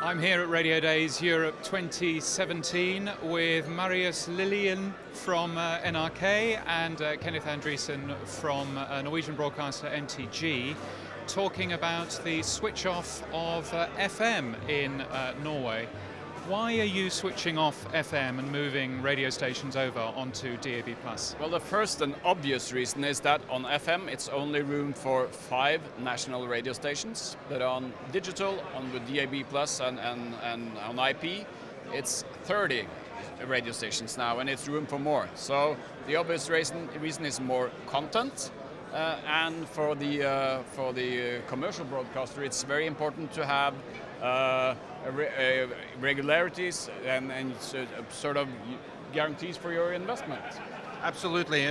I'm here at Radio Days Europe 2017 with Marius Lillelien from NRK and Kenneth Andersen from Norwegian broadcaster NTG, talking about the switch off of FM in Norway. Why are you switching off FM and moving radio stations over onto DAB+? Well, the first and obvious reason is that on FM it's only room for 5 national radio stations, but on digital, on the DAB+ and on IP, it's 30 radio stations now, and it's room for more. So the obvious reason is more content, and for the commercial broadcaster, it's very important to have regularities and sort of guarantees for your investment. Absolutely,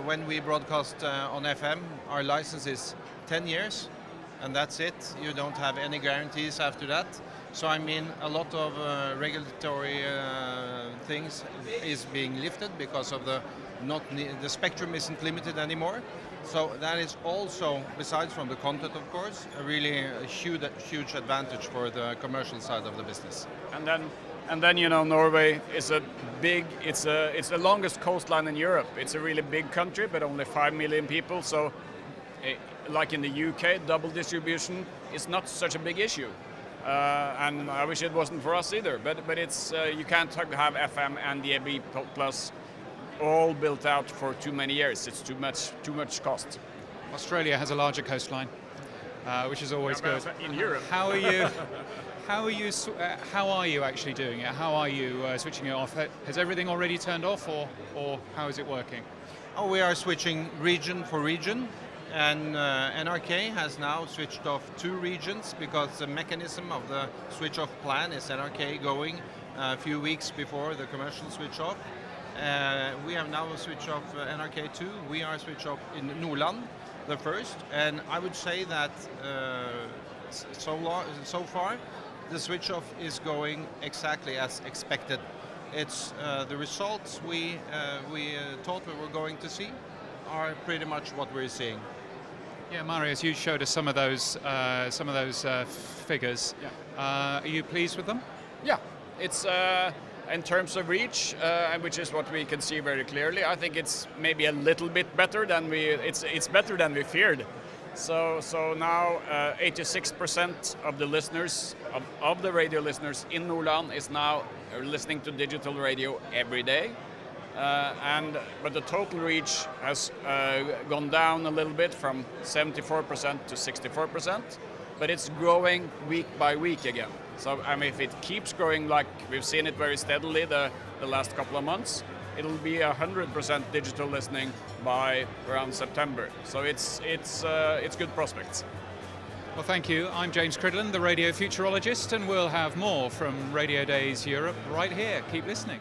when we broadcast on FM, our license is 10 years, and that's it. You don't have any guarantees after that. So I mean, a lot of regulatory things is being lifted because of the spectrum isn't limited anymore. So that is also, besides from the content, of course, a really huge advantage for the commercial side of the business. And then Norway is it's the longest coastline in Europe. It's a really big country, but only 5 million people. So, like in the UK, double distribution is not such a big issue. And I wish it wasn't for us either. But it's you can't have FM and DAB+ all built out for too many years. It's too much cost. Australia has a larger coastline, which is always good. In Europe. How are you actually doing it? How are you switching it off? Has everything already turned off, or how is it working? Oh, we are switching region for region, and NRK has now switched off 2 regions because the mechanism of the switch off plan is NRK going a few weeks before the commercial switch off. We have now switched off NRK2. We are switched off in Nordland, the first, and I would say that so far the switch off is going exactly as expected. It's the results we thought we were going to see are pretty much what we're seeing. Yeah, Marius, you showed us some of those figures. Yeah. Are you pleased with them? Yeah, it's. In terms of reach, which is what we can see very clearly, I think it's maybe a little bit better than it's better than we feared. So now 86% of the listeners of the radio listeners in Nordland is now listening to digital radio every day, but the total reach has gone down a little bit from 74% to 64%, but it's growing week by week again. So I mean, if it keeps growing like we've seen it very steadily the last couple of months, it'll be 100% digital listening by around September. So it's good prospects. Well, thank you. I'm James Cridland, the radio futurologist, and we'll have more from Radio Days Europe right here. Keep listening.